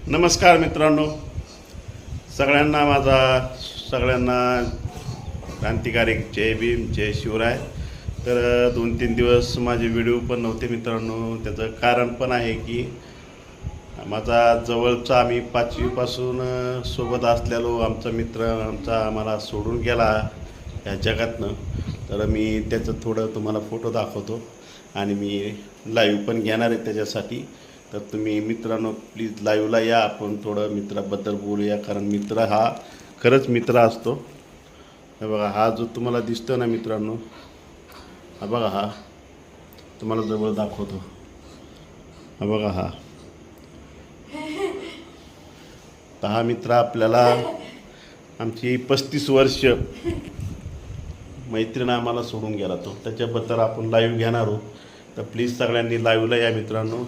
नमस्कार मित्रांनो, सगळ्यांना क्रांतिकारी जय भीम, जय शिवराय. तर 2-3 दिवस माझे व्हिडिओ पण नव्हते मित्रांनो. त्याचं कारण पण आहे की माझा जवळचा आम्ही 5वीपासून सोबत असलेलो आमचा आम्हाला सोडून गेला या जगातनं. तर मी त्याचं थोडं तुम्हाला फोटो दाखवतो आणि मी लाईव्ह पण घेणार आहे त्याच्यासाठी. तर तुम्ही मित्रांनो प्लीज लाईव्हला या, आपण थोडं मित्राबद्दल बोलूया. कारण मित्र हा खरंच मित्र असतो. हे बघा, हा जो तुम्हाला दिसतो ना मित्रांनो, हा बघा, हा तुम्हाला जवळ दाखवतो. हा बघा, हा मित्र आपल्याला आमची 35 वर्ष मैत्रीनं आम्हाला सोडून गेला. तो त्याच्याबद्दल आपण लाईव्ह घेणार आहोत. तर प्लीज सगळ्यांनी लाईव्हला या मित्रांनो.